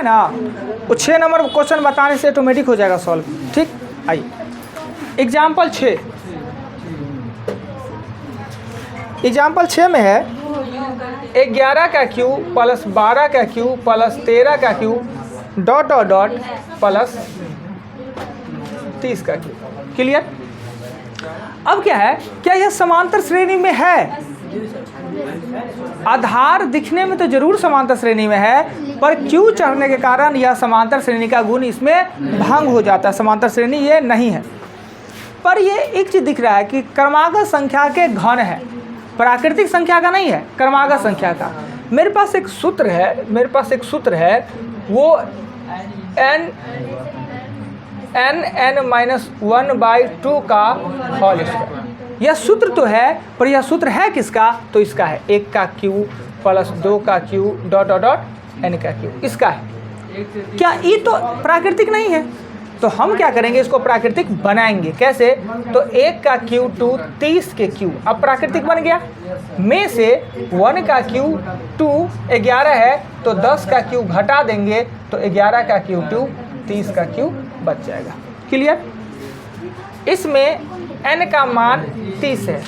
ना, वो 6 number question बताने से ऑटोमेटिक हो जाएगा सॉल्व। ठीक, आइए एग्जाम्पल 6। एग्जाम्पल 6 में है 11 का क्यू प्लस 12 का क्यू प्लस 13 का Q dot dot dot plus 30 का क्यू। क्लियर? अब क्या है, क्या यह समांतर श्रेणी में है? आधार दिखने में तो जरूर समांतर श्रेणी में है, पर क्यू चढ़ने के कारण यह समांतर श्रेणी का गुण इसमें भंग हो जाता है। समांतर श्रेणी ये नहीं है। पर ये एक चीज दिख रहा है कि क्रमागत संख्या के घन है, प्राकृतिक संख्या का नहीं है, क्रमागत संख्या का। मेरे पास एक सूत्र है, वो n-1/2 का होल स्क्वायर। यह सूत्र तो है, पर यह सूत्र है किसका? तो इसका है, 1 का क्यू प्लस 2 का Q dot dot dot n का क्यू, इसका है। क्या ये तो प्राकृतिक नहीं है? तो हम क्या करेंगे, इसको प्राकृतिक बनाएंगे। कैसे? तो 1 का क्यू टू 30 के क्यू, अब प्राकृतिक बन गया। में से 1 का क्यू टू 11 है, तो 10 का क्यू घटा देंगे, तो 11 का क्यू टू 30 का क्यू बच जाएगा। क्लियर? इसमें n का मान 30 है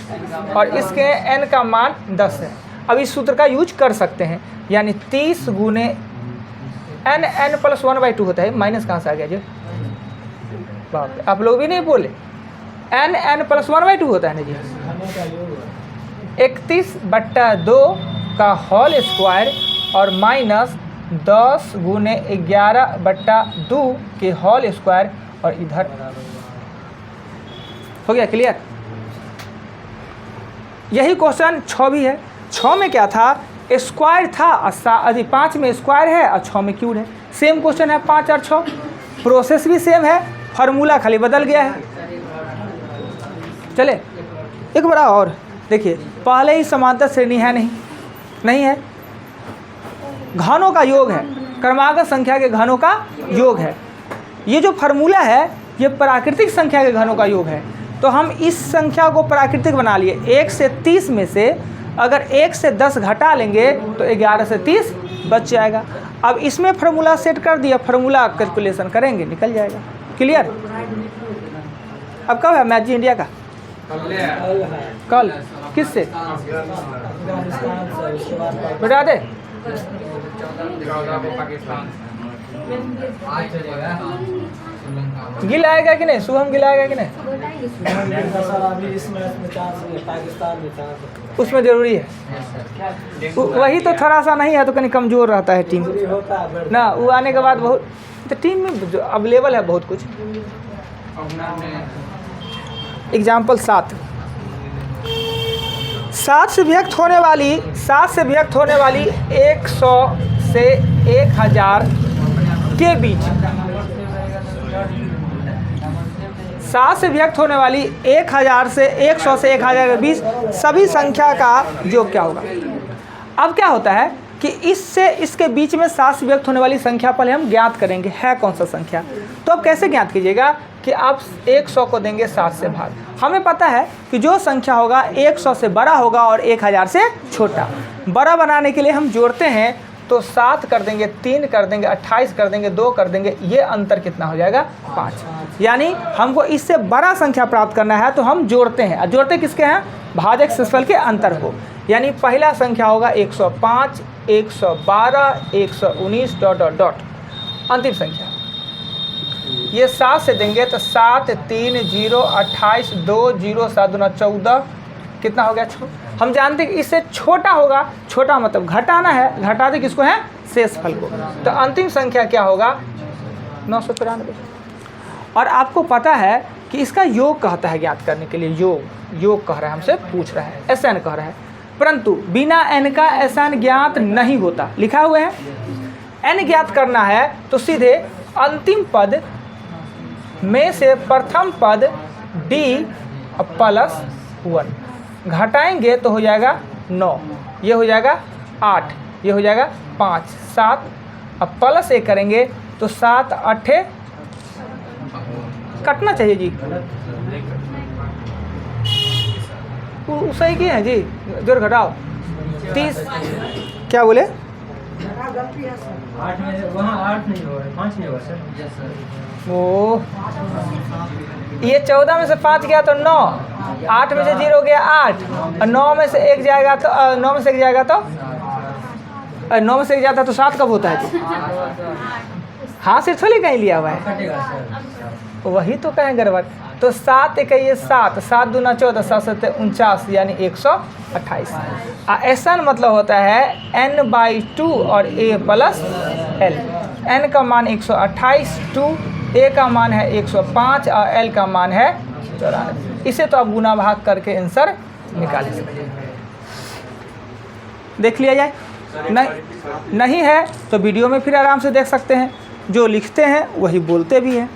और इसके n का मान 10 है। अब इस सूत्र का यूज कर सकते हैं, यानी 30 गुने n प्लस 1/2 होता है। माइनस कहाँ से आ गया जी? बाप रे, आप लोग भी नहीं बोले। n प्लस 1/2 होता है ना जी। 31/2 का होल स्क्वायर और माइनस 10 गुने 11/2 के होल स्क्वायर, और इधर हो गया। क्लियर? यही क्वेश्चन 6 भी है। 6 में क्या था, स्क्वायर था, 5 में स्क्वायर है और 6 में क्यूब है। सेम क्वेश्चन है 5 और 6, प्रोसेस भी सेम है, फार्मूला खाली बदल गया है। चले एक बार और देखिए, पहले ही समांतर श्रेणी है नहीं है, घनों का योग है, क्रमागत संख्या के घनों का योग है। ये जो फार्मूला है ये प्राकृतिक संख्या के घनों का योग है। तो हम इस संख्या को प्राकृतिक बना लिए। 1 से 30 में से अगर 1 से 10 घटा लेंगे तो 11 से 30 बच जाएगा। अब इसमें फार्मूला सेट कर दिया, फार्मूला कैलकुलेशन करेंगे, निकल जाएगा। क्लियर? अब कब है मैच जी इंडिया का? कल। किससे? बता दे। गिल आएगा कि नहीं? शुभम गिल आएगा कि नहीं? उसमें जरूरी है, वही तो थोड़ा सा नहीं है तो कहीं कमजोर रहता है टीम ना। वो आने के बाद बहुत, तो टीम में अवेलेबल है बहुत कुछ। एग्जाम्पल 7 से व्यक्त होने वाली 100 से 1000 के बीच, 7 से व्यक्त होने वाली 1000 से 100 से 1000 के बीच सभी संख्या का योग क्या होगा? अब क्या होता है कि इससे इसके बीच में 7 से व्यक्त होने वाली संख्या पहले हम ज्ञात करेंगे है कौन सा संख्या। तो अब कैसे ज्ञात कीजिएगा कि आप 100 को देंगे 7 से भाग। हमें पता है कि जो संख्या होगा 100 से बड़ा होगा और 1000 से छोटा। बड़ा बनाने के लिए हम जोड़ते हैं, तो 7 कर देंगे, 3 कर देंगे, 28 कर देंगे, 2 कर देंगे, ये अंतर कितना हो जाएगा? 5। यानी हमको इससे बड़ा संख्या प्राप्त करना है तो हम जोड़ते हैं। जोड़ते किसके हैं? भाजक शेषफल के अंतर को। यानी पहला संख्या होगा 105, 112, 119 डॉट डॉट डॉट। अंतिम संख्या ये 7 से देंगे तो 7, 3, 0, 28, 2, 0, 7 दूना 14, कितना हो गया? 6। हम जानते हैं कि इससे छोटा होगा, छोटा मतलब घटाना है, घटाते किसको है? शेषफल को। तो अंतिम संख्या क्या होगा? 993। और आपको पता है कि इसका योग कहता है ज्ञात करने के लिए, योग कह रहा है, हमसे पूछ रहा है, SN कह रहा है। परंतु बिना n का SN ज्ञात नहीं होता, लिखा हुआ है। n ज्ञात करना है तो सीधे अंतिम पद में से प्रथम पद d प्लस 1 घटाएंगे तो हो जाएगा 9, ये हो जाएगा 8, ये हो जाएगा 5, 7। अब प्लस 1 करेंगे तो 7, 8 कटना चाहिए जी, सही किए हैं जी। जोर घटाओ 30, क्या बोले? 8 में से वहाँ 8 नहीं होगा, 5 नहीं होगा सर। ओ ये 14 में से 5 गया तो 9, 8 में से 0 गया 8, और 9 में से 1 जाएगा तो 9 में से 1 जाएगा तो 9 में से 1 जाता तो 7 कब होता है? हाँ सिर्फ थोड़ी कहीं लिया हुआ है, कटेगा सर। वही तो कहें गड़बड़। तो 7 एक ये 7, 7 दूना 14, 7 7 49, यानी 128। ऐसा मतलब होता है n/2 और a प्लस l। n का मान 128, 2 a का मान है 105 और l का मान है 94। इसे तो आप गुना भाग करके आंसर निकाल सकते हैं। देख लिया जाए, नहीं है तो वीडियो में फिर आराम से देख सकते हैं। जो लिखते हैं वही बोलते भी हैं।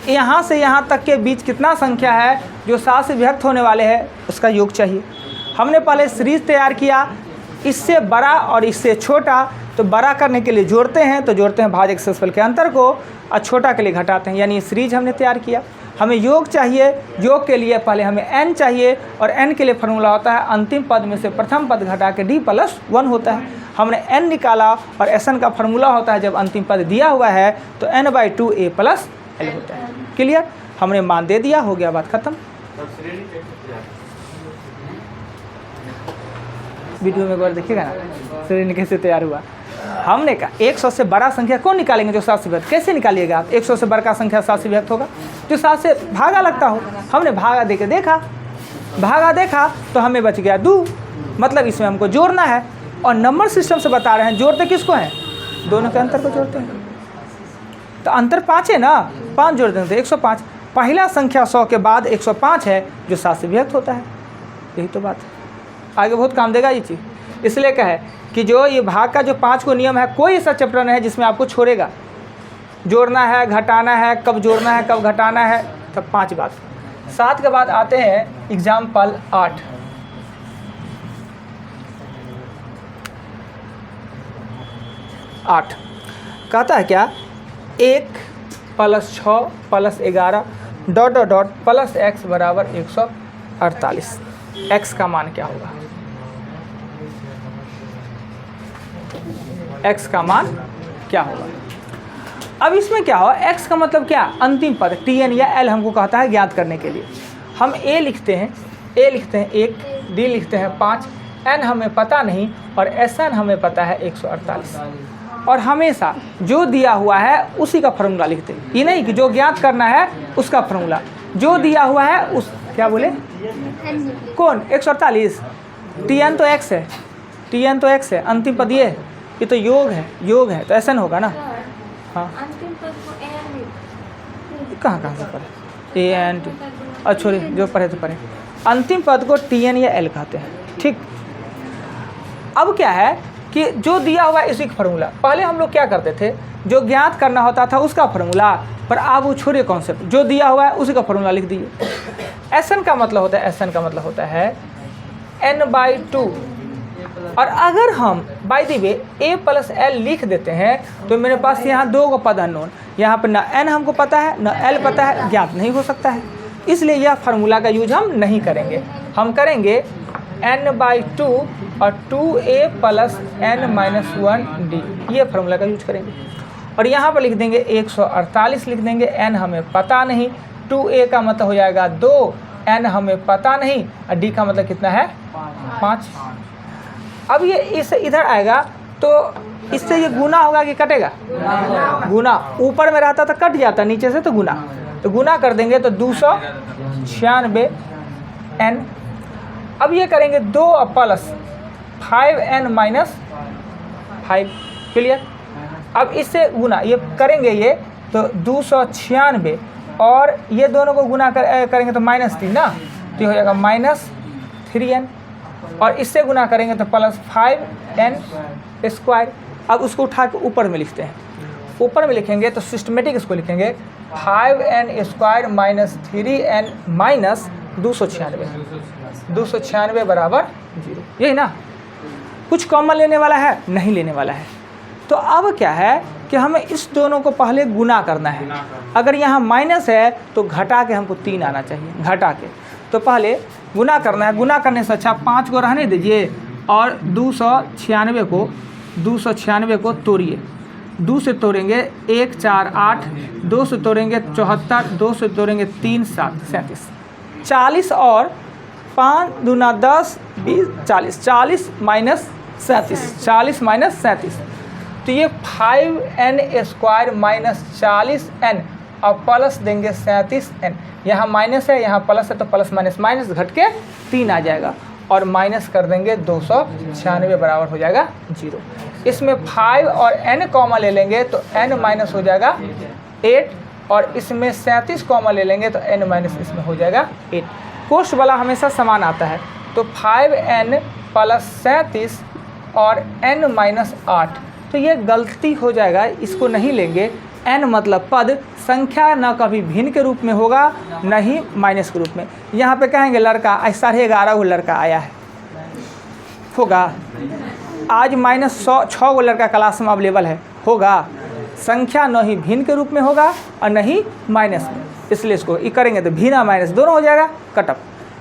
यहाँ से यहाँ तक के बीच कितना संख्या है जो 7 से विभक्त होने वाले हैं, उसका योग चाहिए। हमने पहले सीरीज तैयार किया, इससे बड़ा और इससे छोटा, तो बड़ा करने के लिए जोड़ते हैं, तो जोड़ते हैं भाजक शेषफल के अंतर को, और छोटा के लिए घटाते हैं, यानी ये सीरीज हमने तैयार किया। हमें योग चाहिए, योग के लिए पहले हमें n चाहिए, और n के लिए फार्मूला होता है अंतिम पद में से प्रथम पद घटा के d+1 होता है। हमने n निकाला, और Sn का फार्मूला होता है जब अंतिम पद दिया हुआ है तो n/2 a प्लस l होता है। क्लियर? हमने मान दे दिया, हो गया, बात खत्म। वीडियो में एक बार देखिएगा ना श्रेणी कैसे तैयार हुआ। हमने कहा 100 से बड़ा संख्या कौन निकालेंगे जो 7 से विभक्त? कैसे निकालिएगा आप? 100 से बड़ा संख्या 7 से विभक्त होगा जो 7 से भागा लगता हो। हमने भागा दे के देखा, भागा देखा तो हमें बच गया 2, मतलब इसमें हमको जोड़ना है, और नंबर सिस्टम से बता रहे हैं जोड़ते किसको हैं? दोनों के अंतर को जोड़ते हैं। तो अंतर 5 है ना, 5 जोड़ देंगे तो 105। पहला संख्या 100 के बाद 105 है जो 7 से विभक्त होता है। यही तो बात है, आगे बहुत काम देगा ये चीज़। इसलिए कहे कि जो ये भाग का जो 5 को नियम है, कोई ऐसा चैप्टर नहीं है जिसमें आपको छोड़ेगा। जोड़ना है, घटाना है, कब जोड़ना है, कब घटाना है, तब 5 बात। 7 के बाद आते हैं एग्जाम्पल 8। कहता है क्या? 1 + 6 + 11 ... प्लस x बराबर 148। x का मान क्या होगा? x का मान क्या होगा? अब इसमें क्या हो, x का मतलब क्या? अंतिम पद tn या l हमको कहता है ज्ञात करने के लिए। हम a लिखते हैं, 1, d लिखते हैं 5, n हमें पता नहीं, और Sn हमें पता है 148। और हमेशा जो दिया हुआ है उसी का फार्मूला लिखते हैं, ये नहीं कि जो ज्ञात करना है उसका फार्मूला। जो दिया हुआ है उस, क्या बोले, कौन? 148। tn तो x है, tn तो x है, अंतिम पद ये तो योग है, योग है तो ऐसा होगा ना। हाँ, अंतिम पद को an कहाँ से पढ़े? an, अच्छा जो पढ़े तो पढ़े। अंतिम पद को tn या l कहते हैं, ठीक। अब क्या है कि जो दिया हुआ है इसी का फार्मूला। पहले हम लोग क्या करते थे, जो ज्ञात करना होता था उसका फार्मूला, पर आप वो छोड़िए कॉन्सेप्ट, जो दिया हुआ है उसी का फार्मूला लिख दीजिए। Sn का मतलब होता है, Sn का मतलब होता है n/2। और अगर हम by the way a + l लिख देते हैं तो मेरे पास यहाँ 2 पद अननोन, यहाँ पर ना n हमको पता है ना l पता है, ज्ञात नहीं हो सकता है। इसलिए यह फार्मूला का यूज हम नहीं करेंगे। हम करेंगे n/2 और 2a + n-1d, ये फार्मूला का यूज करेंगे। और यहाँ पर लिख देंगे 148 लिख देंगे, n हमें पता नहीं, 2a का मतलब हो जाएगा 2, n हमें पता नहीं, और d का मतलब कितना है? 5। अब ये इस इधर आएगा तो इससे ये गुना होगा कि कटेगा? गुना। ऊपर में रहता तो कट जाता, नीचे से तो गुना। तो गुना कर देंगे तो 296 n। अब ये करेंगे 2 + 5n - 5। क्लियर? अब इससे गुना ये करेंगे, ये तो 296, और ये दोनों को गुना करेंगे तो -3 ना, तो ये हो जाएगा -3n। और इससे गुना करेंगे तो +5n²। अब उसको उठा के ऊपर में लिखते हैं। ऊपर में लिखेंगे तो सिस्टमेटिक इसको लिखेंगे 5n² - 3n - 296 बराबर 0। यही ना, कुछ कॉमन लेने वाला है? नहीं लेने वाला है। तो अब क्या है कि हमें इस दोनों को पहले गुना करना है। अगर यहाँ माइनस है तो घटा के हमको 3 आना चाहिए, घटा के। तो पहले गुना करना है। गुना करने से अच्छा 5 को रहने दीजिए और 296 को 296 को तोड़िए, 2 से तोड़ेंगे 1 4 8, 2 से तोड़ेंगे 74, 2 से तोड़ेंगे 3 7 37, 40 और 5 दूना 10 20 40, 40 माइनस 37, 40 माइनस 37, तो ये 5n² माइनस 40n और प्लस देंगे 37n। यहाँ माइनस है यहाँ प्लस है तो प्लस माइनस माइनस घट के 3 आ जाएगा और माइनस कर देंगे 296 बराबर हो जाएगा 0। इसमें 5 और n कॉमा ले लेंगे तो n माइनस हो जाएगा 8 और इसमें 37 कॉमा ले लेंगे तो n माइनस इसमें हो जाएगा 8। कोष्ठ वाला हमेशा समान आता है तो 5n प्लस 37 और n माइनस 8, तो ये गलती हो जाएगा, इसको नहीं लेंगे। n मतलब पद संख्या न कभी भिन्न के रूप में होगा न ही माइनस के रूप में। यहाँ पे कहेंगे लड़का आज 11:30 को लड़का आया है, होगा। आज -6 गो लड़का क्लास में अवेलेबल है, होगा। संख्या न ही भिन्न के रूप में होगा और न ही माइनस में, इसलिए इसको ये करेंगे तो भिन्न माइनस दोनों हो जाएगा, कटअप।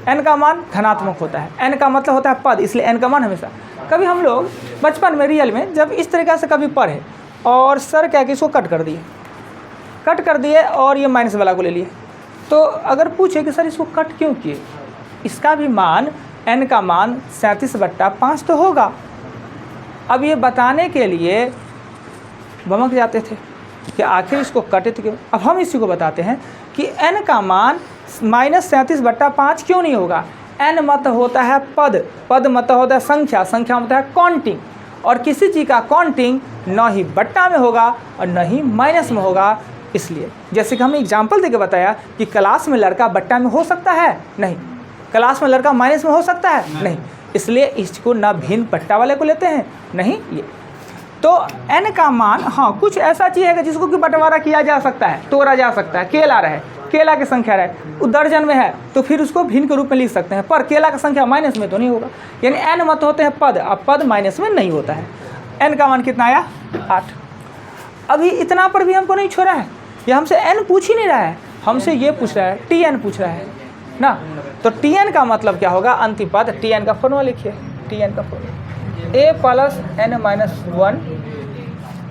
n का मान धनात्मक होता है, n का मतलब होता है पद, इसलिए n का मान हमेशा। कभी हम लोग बचपन में रियल में जब इस तरीक़ा से कभी पढ़े और सर क्या कि इसको कट कर दिए और ये माइनस वाला को ले लिए, तो अगर पूछे कि सर इसको कट क्यों किए, इसका भी मान n का मान 37/5 तो होगा। अब ये बताने के लिए बमक जाते थे कि आखिर इसको कटे तो क्यों। अब हम इसी को बताते हैं कि n का मान -37/5 क्यों नहीं होगा। n मत होता है पद, पद मत होता है संख्या, संख्या मत है काउंटिंग, और किसी चीज़ का काउंटिंग न ही बट्टा में होगा और न ही माइनस में होगा। इसलिए जैसे कि हमने एग्जाम्पल देके बताया कि क्लास में लड़का बट्टा में हो सकता है, नहीं। क्लास में लड़का माइनस में हो सकता है, नहीं। इसलिए इसको न भिन्न बट्टा वाले को लेते हैं, नहीं ये। तो n का मान, हाँ, कुछ ऐसा चीज़ है जिसको कि बंटवारा किया जा सकता है, तोड़ा जा सकता है। केला रहे, केला की संख्या रहे, वो दर्जन में है तो फिर उसको भिन्न के रूप में लिख सकते हैं, पर केला का संख्या माइनस में तो नहीं होगा। यानी n मत होते हैं पद, अब पद माइनस में नहीं होता है। n का मान कितना आया 8। अभी इतना पर भी हमको नहीं छोड़ा है, ये हमसे n पूछ ही नहीं रहा है, हमसे ये पूछ रहा है, tn पूछ रहा है ना। तो tn का मतलब क्या होगा, अंतिम पद। tn का फॉर्मूला लिखिए, tn का formula a plus n minus 1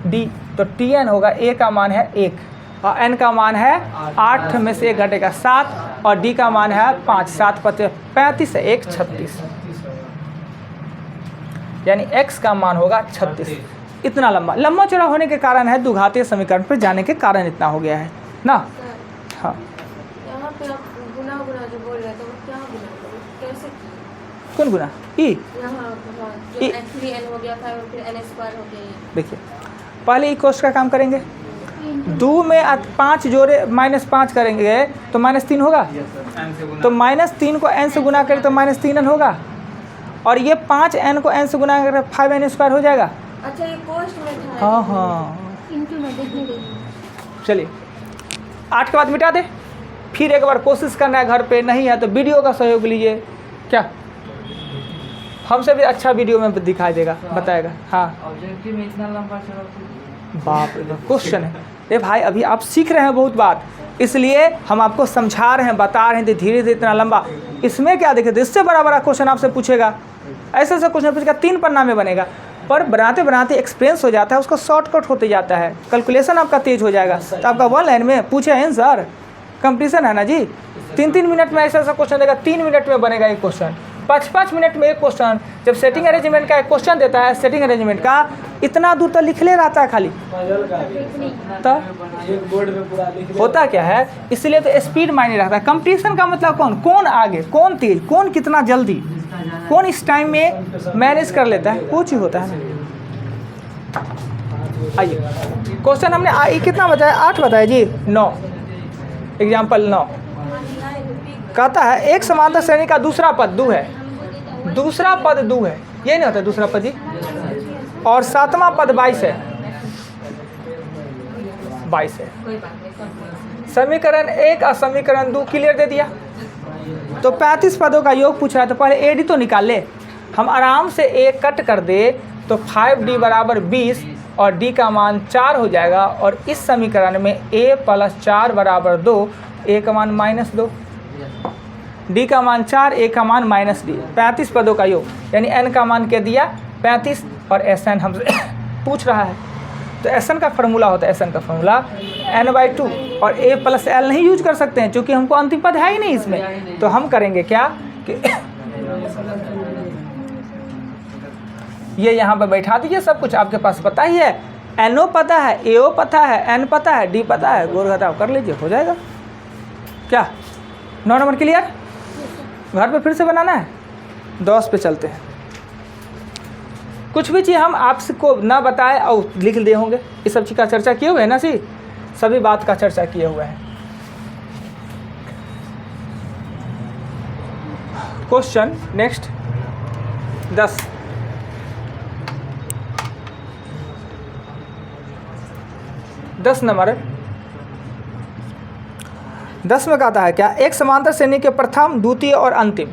d, तो tn होगा, a का मान है 1 और n का मान है 8 में से 1 घटेगा 7 और d का मान है 5, 7 × 35 है 1 36, यानी x का मान होगा 36। इतना लंबा चौड़ा होने के कारण है, द्विघातीय समीकरण पर जाने के कारण इतना हो गया है ना। हाँ, यहाँ पे आप गुना जो बोल रहे थे वो क्या गुना करें, कैसे? कौन गुना? ई यहाँ जो n हो गया था और फिर n² हो गया ये। देखिए, पहले इक्वल्स का काम करेंगे, 2 में 5 जोड़े -5 करेंगे तो -3 होगा, तो -3 को n से गुना करें तो -3n होगा, और ये 5n को n से गुना करें 5n² हो जाएगा। अच्छा, ये कोष्ठ में था। हाँ हाँ, इनटू में देखने गई। चलिए 8 के बाद मिटा दे, फिर एक बार कोशिश करना है घर पे, नहीं है तो वीडियो का सहयोग लीजिए, क्या हमसे भी अच्छा वीडियो में दिखाई देगा, बताएगा। हाँ, ऑब्जेक्टिव में इतना लंबा चौड़ा बाप रे, क्वेश्चन है। ए भाई, अभी आप सीख रहे हैं बहुत बात, इसलिए हम आपको समझा रहे हैं, बता रहे हैं, धीरे धीरे इतना लंबा। इसमें क्या देखिए, इससे बड़ा बड़ा क्वेश्चन आपसे पूछेगा, ऐसे ऐसे क्वेश्चन पूछेगा, 3 पन्ना में बनेगा, पर बनाते बनाते एक्सपीरियंस हो जाता है, उसका शॉर्टकट होते जाता है, कैलकुलेशन आपका तेज हो जाएगा। तो आपका 1 लाइन में पूछे आंसर, कंपटीशन है ना जी। 3-3 मिनट में ऐसा ऐसा क्वेश्चन देगा, 3 मिनट में बनेगा एक क्वेश्चन, 5-5 मिनट में एक क्वेश्चन। जब सेटिंग अरेंजमेंट का एक क्वेश्चन देता है, सेटिंग अरेंजमेंट का इतना दूर तो लिख ले रहता है खाली, तो होता क्या है, इसलिए तो स्पीड मायने रखता है। कंपटीशन का मतलब कौन आगे, कौन तेज, कौन कितना जल्दी, कौन इस टाइम में मैनेज कर लेता है, वो चीज़ होता है ना। आइए, क्वेश्चन हमने कितना बताया, 8 बताया जी, 9। एग्जाम्पल 9 कहता है एक समांतर श्रेणी का दूसरा पद दू है, दूसरा पद दू है, ये नहीं होता दूसरा पद जी, और 7वां पद 22 है, 22 है। समीकरण 1 और समीकरण 2 क्लियर दे दिया, तो 35 पदों का योग पूछ रहा है, तो पहले एडी तो निकाल ले। हम आराम से एक कट कर दे तो 5d बराबर 20 और d का मान 4 हो जाएगा, और इस समीकरण में a + 4 बराबर 2, a का मान -2, d का मान 4, a का मान -d, 35 पदों का योग, यानी n का मान क्या दिया 35 और SN हमसे पूछ रहा है, तो SN का फार्मूला होता है, SN का फार्मूला n/2 और a + l नहीं यूज कर सकते हैं क्योंकि हमको अंतिम पद है ही नहीं इसमें। तो हम करेंगे क्या कि ये यहाँ पे बैठा दीजिए, सब कुछ आपके पास पता ही है, NO पता है, AO पता है, N पता है, D पता है, गोल घटाव कर लीजिए, हो जाएगा। क्या 9 नंबर क्लियर? घर पे फिर से बनाना है। 10 पे चलते हैं। कुछ भी चीज़ हम आपको ना बताए और लिख दे होंगे, इस सब चीज़ का चर्चा किए हुए हैं ना, सभी बात का चर्चा किए हुए हैं। क्वेश्चन नेक्स्ट 10 नंबर 10 में कहता है क्या, एक समांतर श्रेणी के प्रथम, द्वितीय और अंतिम,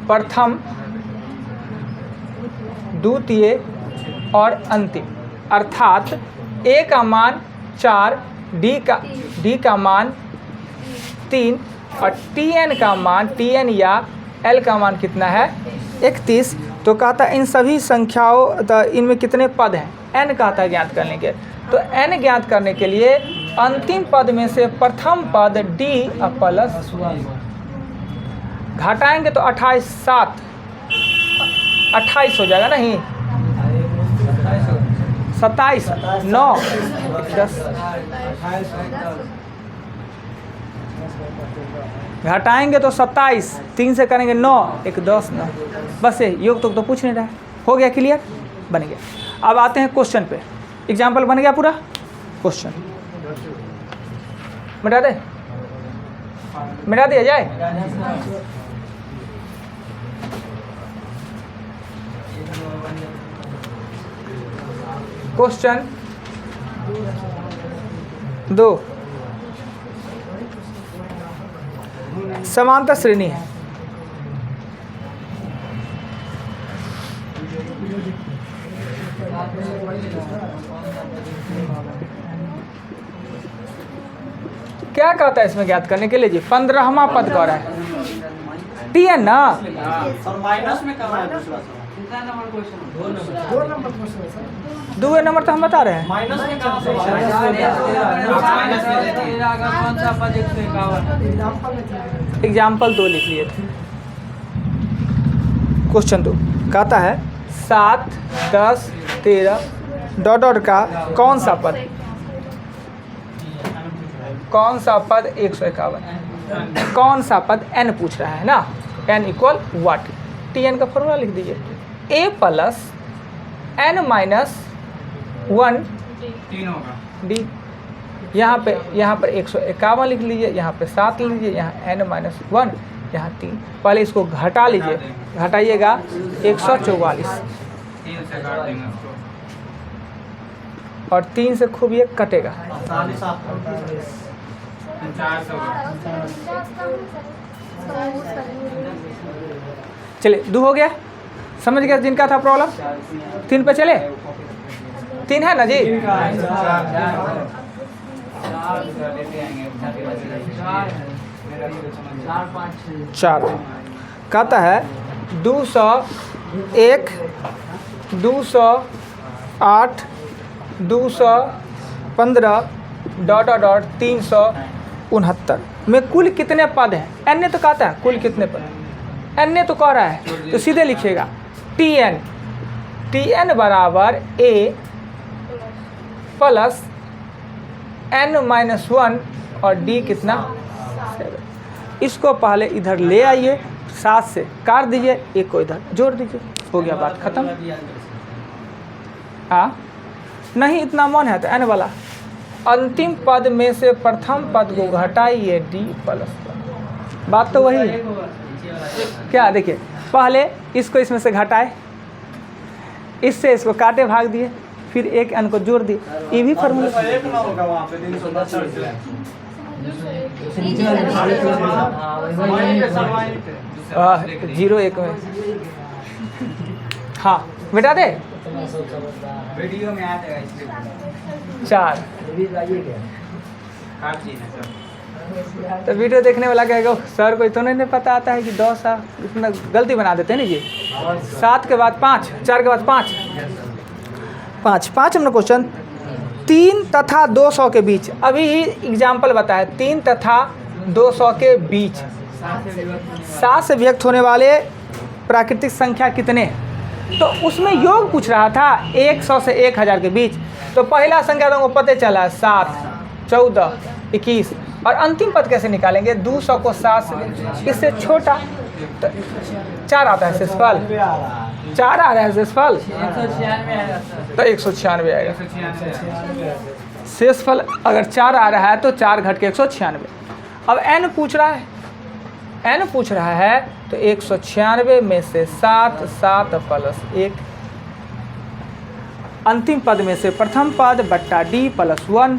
प्रथम, द्वितीय और अंतिम, अर्थात A का मान 4, D का मान 3 और TN का मान, TN या L का मान कितना है 31। तो कहता है इन सभी संख्याओं, तो इनमें कितने पद हैं, n कहता है ज्ञात करने के। तो n ज्ञात करने के लिए अंतिम पद में से प्रथम पद D + 1 घटाएंगे तो 28 7 28 हो जाएगा, नहीं 27 9 10 घटाएंगे तो 27, 3 से करेंगे 9 1 10 9, बस ये योग तो पूछ नहीं रहा है। हो गया क्लियर, बन गया। अब आते हैं क्वेश्चन पे। एग्जाम्पल बन गया पूरा, क्वेश्चन मिटा दिया जाए। क्वेश्चन 2, समांतर श्रेणी है। क्या कहता है इसमें ज्ञात करने के लिए जी, 15वां पद कह रहा है TN ना, माइनस में कहाँ है दूसरा? 2 नंबर तो हम बता रहे हैं। माइनस में कहाँ से? कौन सा पद 151? एग्जाम्पल 2 लिख लिए थे। क्वेश्चन 2 कहता है 7 10 13 डॉट का कौन सा पद 151, कौन सा पद n पूछ रहा है ना, n = what, TN का फॉर्मूला लिख दीजिए, A + n - 1 D। यहाँ पे 151 लिख लीजिए, यहाँ पे 7 लिख लीजिए, यहाँ n - 1, यहाँ 3। पहले इसको घटा लीजिए, घटाइएगा 144 और 3 से खूब ये कटेगा, चलिए 2 हो गया। समझ गया जिनका था प्रॉब्लम। 3 पे चले, 3 है ना जी, 4 कहता है 201 208 215 ... 369 में कुल कितने पद हैं। n तो कहता है कुल कितने पद, n तो कह रहा है, तो सीधे लिखिएगा TN बराबर A + n - 1 और D कितना 7। इसको पहले इधर ले आइए, 7 से काट दीजिए, 1 को इधर जोड़ दीजिए, हो गया बात खत्म। नहीं इतना मन है तो n वाला, अंतिम पद में से प्रथम पद को घटाइए D + 1, बात तो वही है। क्या देखिए, पहले इसको इसमें से घटाए, इससे इसको काटे भाग दिए, फिर एक n को जोड़ दिए, ये भी फार्मूला 0 1 में। हाँ बेटा दे, वीडियो में आ जाएगा 4 तो वीडियो देखने वाला कहेगा सर को तो नहीं पता आता है कि 2 सा इतना गलती बना देते हैं ना जी। 7 के बाद 5, 4 के बाद 5 नंबर क्वेश्चन 3 तथा 200 के बीच। अभी एग्जाम्पल बताया 3 तथा 200 के बीच 7 से व्यक्त होने वाले प्राकृतिक संख्या कितने। तो उसमें योग पूछ रहा था 100 से 1000 के बीच। तो पहला संख्या तो हमको पता चला 7, 14, 21 और अंतिम पद कैसे निकालेंगे। 200 को 7 से इससे छोटा तो 4 आता है शेषफल, 4 आ रहा है शेषफल तो 196 आएगा। शेषफल अगर 4 आ रहा है तो 4 घट के 196। अब n पूछ रहा है तो 196 में से 7 प्लस 1 अंतिम पद में से प्रथम पद बट्टा d प्लस 1।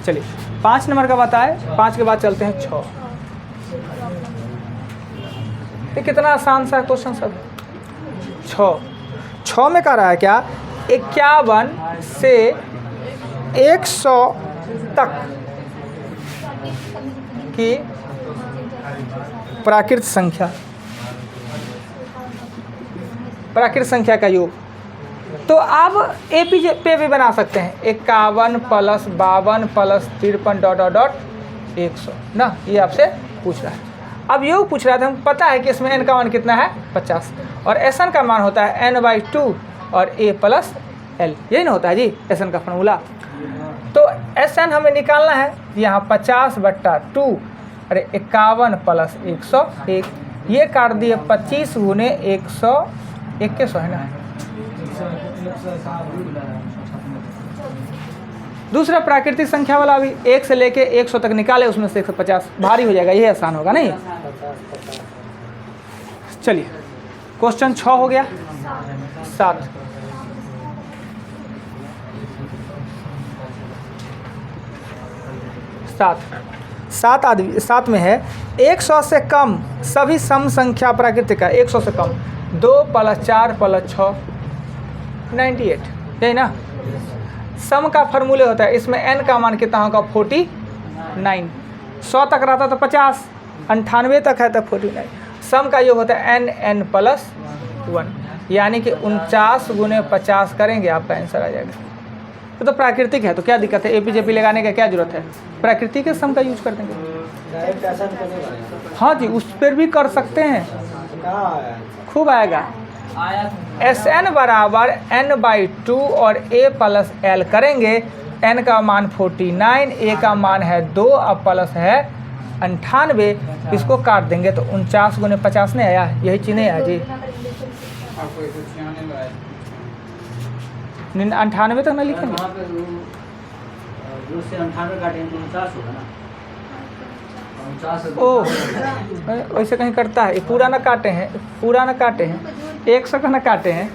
चलिए 5 नंबर का बताए। 5 के बाद चलते हैं 6। ये कितना आसान सा क्वेश्चन सब। 6 में कह रहा है क्या 51 से 100 तक की प्राकृत संख्या का योग। तो आप AP पे भी बना सकते हैं 51 प्लस 52 प्लस 53 ... 100 ना। ये आपसे पूछ रहा है। अब योग पूछ रहा था, हमको पता है कि इसमें n का मान कितना है 50 और Sn का मान होता है n/2 और a प्लस l। यही ना होता है जी Sn का फॉर्मूला। तो Sn हमें निकालना है यहाँ 50/2 अरे 51 प्लस 101 ये काट दिए 25 गुने 100 100 है ना। दूसरा प्राकृतिक संख्या वाला अभी 1 से लेके 100 तक निकाले, उसमें से 150 भारी हो जाएगा, ये आसान होगा नहीं। चलिए क्वेश्चन 6 हो गया। 7 में है 100 से कम सभी सम संख्या प्राकृतिक है। 100 से कम 2 प्लस 4 प्लस 6 98 यही ना। सम का फॉर्मूले होता है, इसमें n का मान कितना होगा 49। 100 तक रहता तो 50, 98 तक है तो 49। सम का योग होता है n प्लस 1 यानी कि 49 गुने 50 करेंगे आपका आंसर आ जाएगा। तो प्राकृतिक है तो क्या दिक्कत है, AP JP लगाने का क्या जरूरत है, प्राकृतिक के सम का यूज कर देंगे। हाँ जी उस पर भी कर सकते हैं, खूब आएगा। Sn बराबर n/2 और a प्लस l करेंगे। n का मान 49, a का मान है 2 और प्लस है 98। इसको काट देंगे तो 49 गुने 50 नहीं आया, यही चीज़ नहीं आया जी। 98 तक ना लिखेंगे। ओ वैसे कहीं करता है, पूरा ना काटे हैं 100 का ना काटे हैं,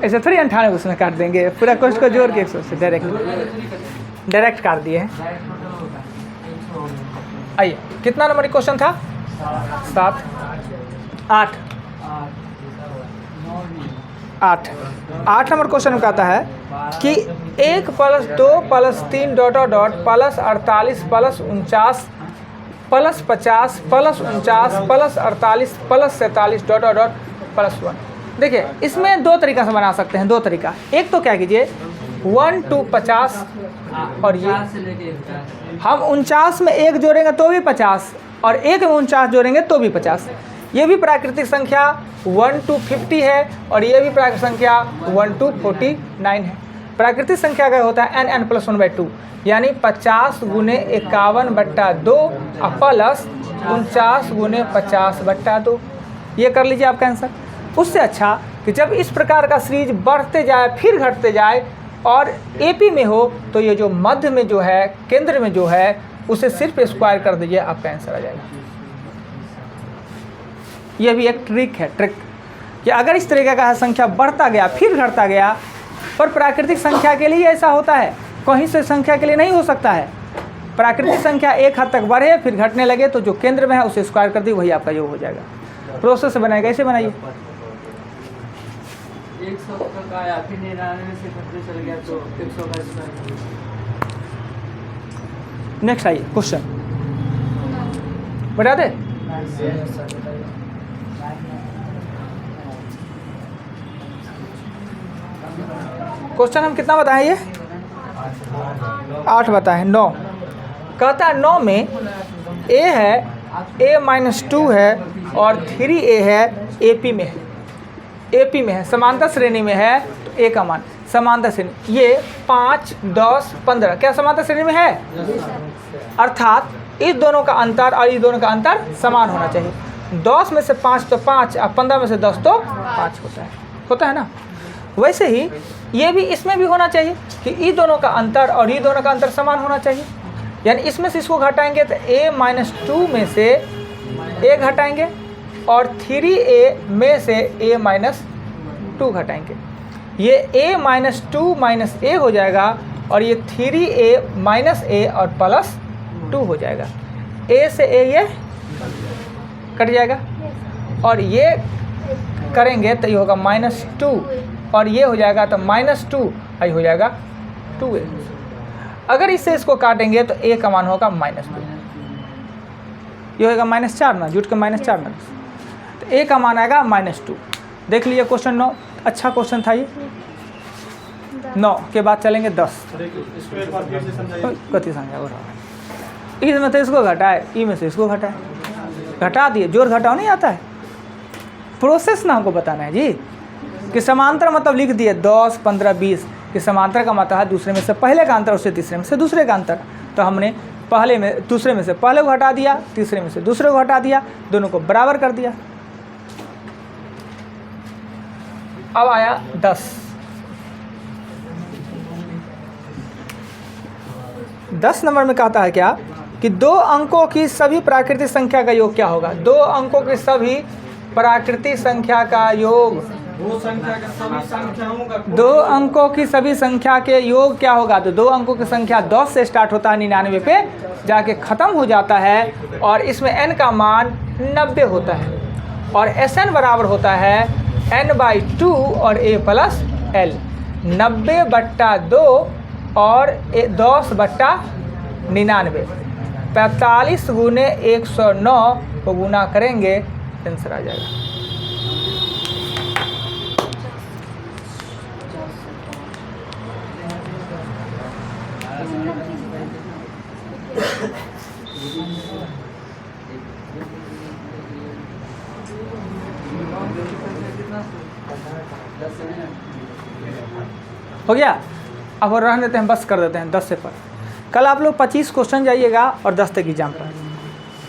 ऐसे थोड़ी 98 उसमें काट देंगे, पूरा कोस्ट को जोड़ के 100 से डायरेक्ट काट दिए हैं। आइए कितना नंबर क्वेश्चन था 8 नंबर क्वेश्चन में कहता है कि 1 plus 2 plus 3 ... plus 48 plus 49 plus 50 plus 49 plus 48 plus 47 ... plus 1। देखिए इसमें दो तरीका से बना सकते हैं, दो तरीका। एक तो क्या कीजिए 1 to 50 और ये हम 49 में 1 जोड़ेंगे तो भी 50 और 1 में 49 जोड़ेंगे तो भी 50। ये भी प्राकृतिक संख्या 1 to 50 है और ये भी प्राकृतिक संख्या 1 to 49 है। प्राकृतिक संख्या का होता है n प्लस 1/2 यानी 50 गुने 51/2 प्लस 49 गुने 50/2। ये कर लीजिए आपका आंसर। उससे अच्छा कि जब इस प्रकार का सीरीज बढ़ते जाए फिर घटते जाए और AP में हो तो ये जो मध्य में जो है केंद्र में जो है उसे सिर्फ स्क्वायर कर दीजिए, आपका आंसर आ जाएगा। यह भी एक ट्रिक है कि अगर इस तरीके का संख्या बढ़ता गया फिर घटता गया, पर प्राकृतिक संख्या के लिए ऐसा होता है, कहीं से संख्या के लिए नहीं हो सकता है। प्राकृतिक संख्या एक हद तक बढ़े फिर घटने लगे तो जो केंद्र में है उसे स्क्वायर कर दी, वही आपका योग हो जाएगा। प्रोसेस बनाएगा, ऐसे बनाइए 100 तक आया, फिर 99 से 31 चल गया तो 100 का स्क्वायर। नेक्स्ट आइए क्वेश्चन बता दे। क्वेश्चन हम कितना बताएं ये 8 बताएं। 9 कहता है 9 में a है a-2 है और 3a है AP में है, AP में है, समांतर श्रेणी में है तो a का मान समांतर श्रेणी ये 5, 10, 15 क्या समांतर श्रेणी में है, अर्थात इस दोनों का अंतर और इस दोनों का अंतर समान होना चाहिए। 10 में से 5 तो 5 और 15 में से 10 तो 5 होता है ना। वैसे ही ये भी इसमें भी होना चाहिए कि इस दोनों का अंतर और ये दोनों का अंतर समान होना चाहिए। यानी इसमें से इसको घटाएंगे तो a-2 में से a घटाएंगे और 3a में से a-2 घटाएंगे। ये a-2 माइनस a हो जाएगा और ये 3a माइनस a और प्लस 2 हो जाएगा। a से a ये कट जाएगा और ये करेंगे तो ये होगा -2 और ये हो जाएगा तो -2 और ये हो जाएगा 2a। अगर इससे इसको काटेंगे तो a का मान होगा -2, ये होगा -4 ना, जुट के -4 ना, तो a का मान आएगा -2। देख लीजिए क्वेश्चन 9, अच्छा क्वेश्चन था ये। 9 के बाद चलेंगे 10 कति संख्या हो रहा है, इसमें से इसको घटाए, ई में से इसको घटाए, घटा दिए, जोड़ घटाओ नहीं आता है, प्रोसेस ना हमको बताना है जी। कि समांतर मतलब लिख दिए 10, 15, 20 कि समांतर का मतलब है दूसरे में से पहले का अंतर उससे तीसरे में से दूसरे का अंतर। तो हमने पहले में दूसरे में से पहले को हटा दिया, तीसरे में से दूसरे को हटा दिया, दोनों को बराबर कर दिया। अब आया 10 नंबर में कहता है क्या कि 2 अंकों की सभी प्राकृतिक संख्या का योग क्या होगा। 2 अंकों की सभी प्राकृतिक संख्या का योग, 2 अंकों की सभी संख्या के योग क्या होगा। तो 2 अंकों की संख्या 10 से स्टार्ट होता है, 99 पे जाके ख़त्म हो जाता है और इसमें n का मान 90 होता है और Sn बराबर होता है n/2 और a + l। 90/2 और 10/99, 45 गुने 109 को गुना करेंगे, आंसर आ जाएगा। हो गया। अब रहने देते हैं, बस कर देते हैं 10 से पर। कल आप लोग 25 क्वेश्चन जाइएगा और 10 तक एग्जाम पर।